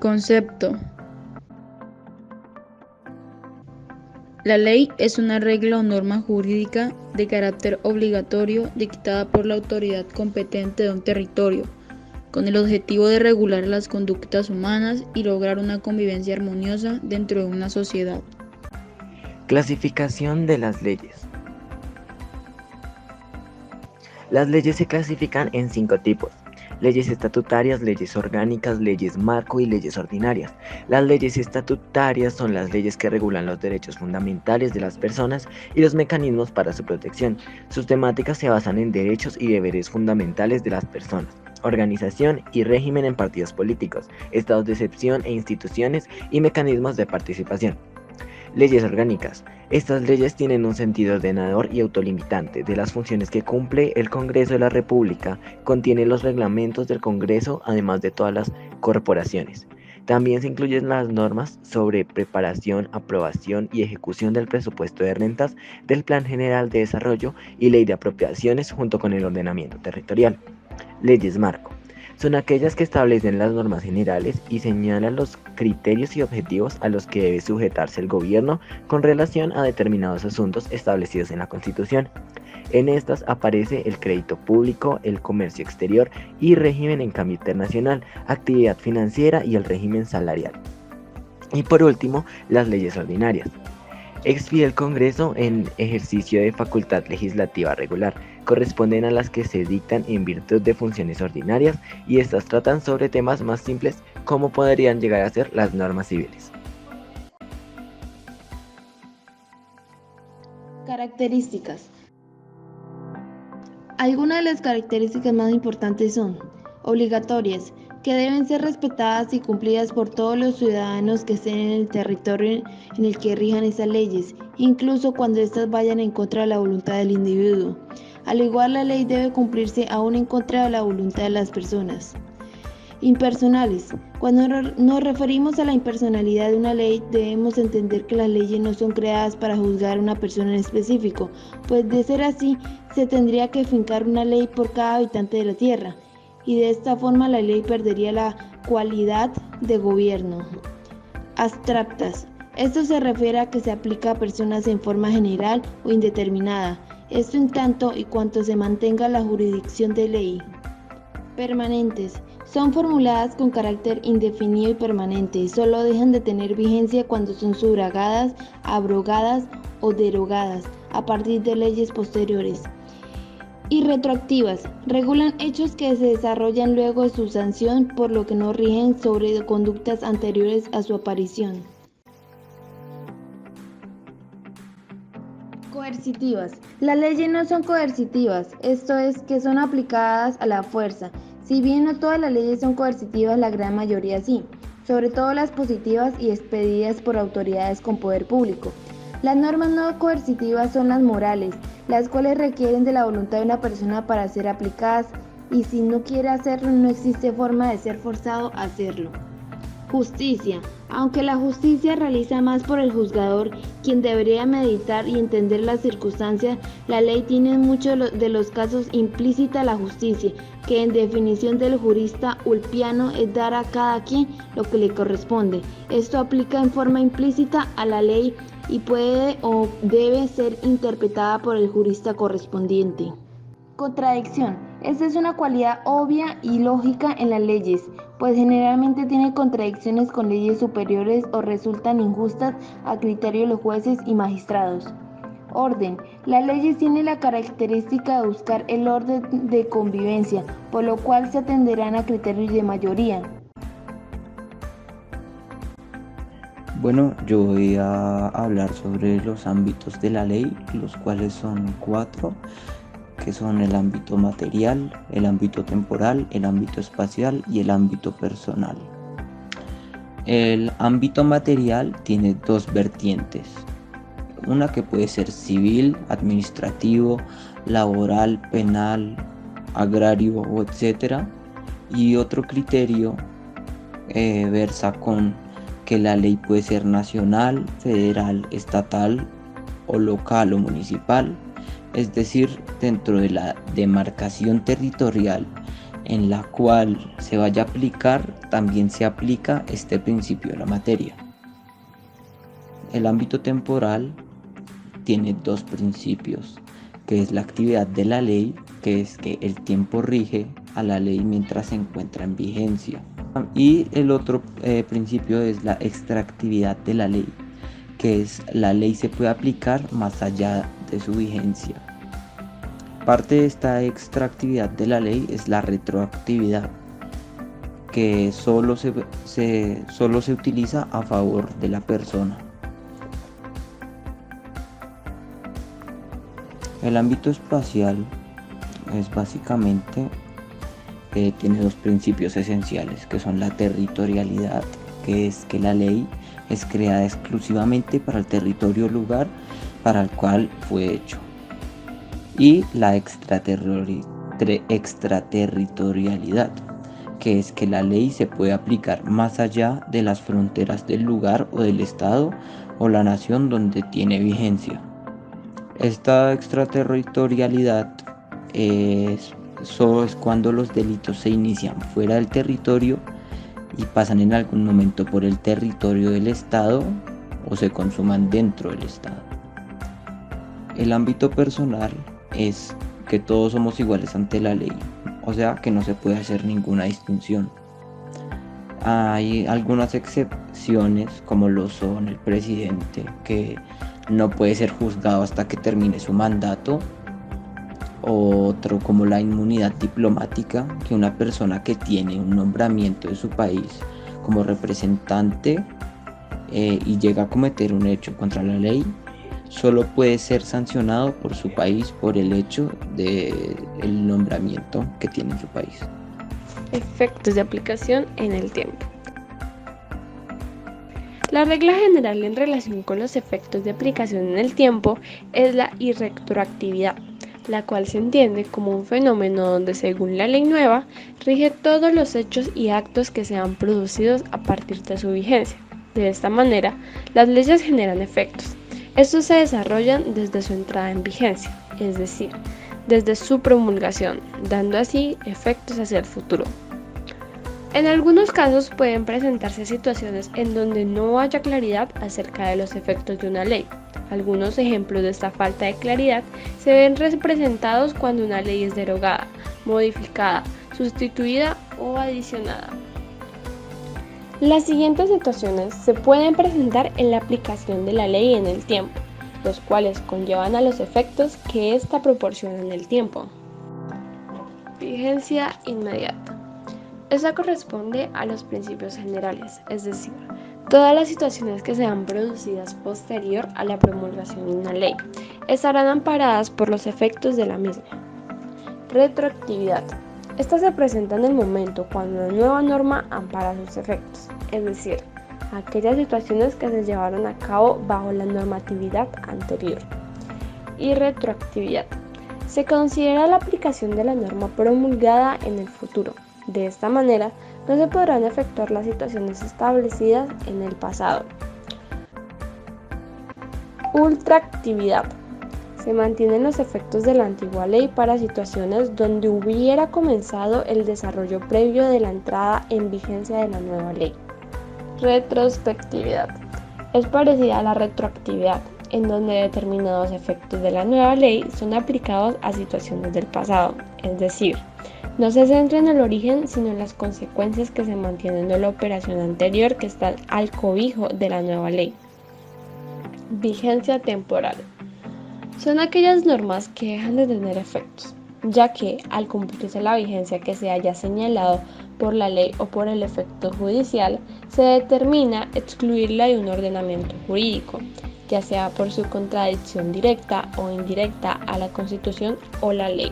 Concepto. La ley es una regla o norma jurídica de carácter obligatorio dictada por la autoridad competente de un territorio, con el objetivo de regular las conductas humanas y lograr una convivencia armoniosa dentro de una sociedad. Clasificación de las leyes. Las leyes se clasifican en 5 tipos: leyes estatutarias, leyes orgánicas, leyes marco y leyes ordinarias. Las leyes estatutarias son las leyes que regulan los derechos fundamentales de las personas y los mecanismos para su protección. Sus temáticas se basan en derechos y deberes fundamentales de las personas, organización y régimen en partidos políticos, estados de excepción e instituciones y mecanismos de participación. Leyes orgánicas. Estas leyes tienen un sentido ordenador y autolimitante de las funciones que cumple el Congreso de la República. Contiene los reglamentos del Congreso, además de todas las corporaciones. También se incluyen las normas sobre preparación, aprobación y ejecución del presupuesto de rentas, del Plan General de Desarrollo y Ley de Apropiaciones, junto con el ordenamiento territorial. Leyes marco. Son aquellas que establecen las normas generales y señalan los criterios y objetivos a los que debe sujetarse el gobierno con relación a determinados asuntos establecidos en la Constitución. En estas aparece el crédito público, el comercio exterior y régimen en cambio internacional, actividad financiera y el régimen salarial. Y por último, las leyes ordinarias. Expide el Congreso en ejercicio de facultad legislativa regular. Corresponden a las que se dictan en virtud de funciones ordinarias y estas tratan sobre temas más simples como podrían llegar a ser las normas civiles. Características. Algunas de las características más importantes son obligatorias, que deben ser respetadas y cumplidas por todos los ciudadanos que estén en el territorio en el que rijan esas leyes, incluso cuando éstas vayan en contra de la voluntad del individuo. Al igual, la ley debe cumplirse aún en contra de la voluntad de las personas. Impersonales. Cuando nos referimos a la impersonalidad de una ley, debemos entender que las leyes no son creadas para juzgar a una persona en específico, pues de ser así, se tendría que fincar una ley por cada habitante de la tierra, y de esta forma la ley perdería la cualidad de gobierno. Abstractas. Esto se refiere a que se aplica a personas en forma general o indeterminada, esto en tanto y cuanto se mantenga la jurisdicción de ley. Permanentes. Son formuladas con carácter indefinido y permanente y solo dejan de tener vigencia cuando son subrogadas, abrogadas o derogadas a partir de leyes posteriores. Y retroactivas. Regulan hechos que se desarrollan luego de su sanción, por lo que no rigen sobre conductas anteriores a su aparición. Coercitivas. Las leyes no son coercitivas, esto es, que son aplicadas a la fuerza. Si bien no todas las leyes son coercitivas, la gran mayoría sí, sobre todo las positivas y expedidas por autoridades con poder público. Las normas no coercitivas son las morales, las cuales requieren de la voluntad de una persona para ser aplicadas, y si no quiere hacerlo, no existe forma de ser forzado a hacerlo. Justicia. Aunque la justicia realiza más por el juzgador, quien debería meditar y entender las circunstancias, la ley tiene en muchos de los casos implícita la justicia, que en definición del jurista ulpiano es dar a cada quien lo que le corresponde. Esto aplica en forma implícita a la ley y puede o debe ser interpretada por el jurista correspondiente. Contradicción. Esta es una cualidad obvia y lógica en las leyes, pues generalmente tiene contradicciones con leyes superiores o resultan injustas a criterio de los jueces y magistrados. Orden. Las leyes tienen la característica de buscar el orden de convivencia, por lo cual se atenderán a criterios de mayoría. Bueno, yo voy a hablar sobre los ámbitos de la ley, los cuales son 4, que son el ámbito material, el ámbito temporal, el ámbito espacial y el ámbito personal. El ámbito material tiene 2 vertientes, una que puede ser civil, administrativo, laboral, penal, agrario, etc. Y otro criterio versa con que la ley puede ser nacional, federal, estatal o local o municipal, es decir, dentro de la demarcación territorial en la cual se vaya a aplicar, también se aplica este principio de la materia. El ámbito temporal tiene dos principios, que es la actividad de la ley, que es que el tiempo rige a la ley mientras se encuentra en vigencia. Y el otro principio es la extractividad de la ley, que es la ley se puede aplicar más allá de su vigencia. Parte de esta extractividad de la ley es la retroactividad, que solo se utiliza a favor de la persona. El ámbito espacial es básicamente tiene dos principios esenciales, que son la territorialidad, que es que la ley es creada exclusivamente para el territorio o lugar para el cual fue hecho, y la extraterritorialidad, que es que la ley se puede aplicar más allá de las fronteras del lugar o del estado o la nación donde tiene vigencia. Esta extraterritorialidad solo es cuando los delitos se inician fuera del territorio y pasan en algún momento por el territorio del Estado o se consuman dentro del Estado. El ámbito personal es que todos somos iguales ante la ley, o sea que no se puede hacer ninguna distinción. Hay algunas excepciones, como lo son el presidente, que no puede ser juzgado hasta que termine su mandato. Otro, como la inmunidad diplomática, que una persona que tiene un nombramiento de su país como representante y llega a cometer un hecho contra la ley, solo puede ser sancionado por su país por el hecho del nombramiento que tiene en su país. Efectos de aplicación en el tiempo. La regla general en relación con los efectos de aplicación en el tiempo es la irretroactividad, la cual se entiende como un fenómeno donde, según la ley nueva, rige todos los hechos y actos que sean producidos a partir de su vigencia. De esta manera, las leyes generan efectos. Estos se desarrollan desde su entrada en vigencia, es decir, desde su promulgación, dando así efectos hacia el futuro. En algunos casos pueden presentarse situaciones en donde no haya claridad acerca de los efectos de una ley. Algunos ejemplos de esta falta de claridad se ven representados cuando una ley es derogada, modificada, sustituida o adicionada. Las siguientes situaciones se pueden presentar en la aplicación de la ley en el tiempo, los cuales conllevan a los efectos que ésta proporciona en el tiempo. Vigencia inmediata. Esta corresponde a los principios generales, es decir, todas las situaciones que sean producidas posterior a la promulgación de una ley estarán amparadas por los efectos de la misma. Retroactividad. Esta se presenta en el momento cuando una nueva norma ampara sus efectos, es decir, aquellas situaciones que se llevaron a cabo bajo la normatividad anterior. Y retroactividad. Se considera la aplicación de la norma promulgada en el futuro. De esta manera, no se podrán efectuar las situaciones establecidas en el pasado. Ultraactividad. Se mantienen los efectos de la antigua ley para situaciones donde hubiera comenzado el desarrollo previo de la entrada en vigencia de la nueva ley. Retrospectividad. Es parecida a la retroactividad, en donde determinados efectos de la nueva ley son aplicados a situaciones del pasado, es decir, no se centra en el origen, sino en las consecuencias que se mantienen de la operación anterior que están al cobijo de la nueva ley. Vigencia temporal. Son aquellas normas que dejan de tener efectos, ya que al cumplirse la vigencia que se haya señalado por la ley o por el efecto judicial, se determina excluirla de un ordenamiento jurídico, ya sea por su contradicción directa o indirecta a la Constitución o la ley.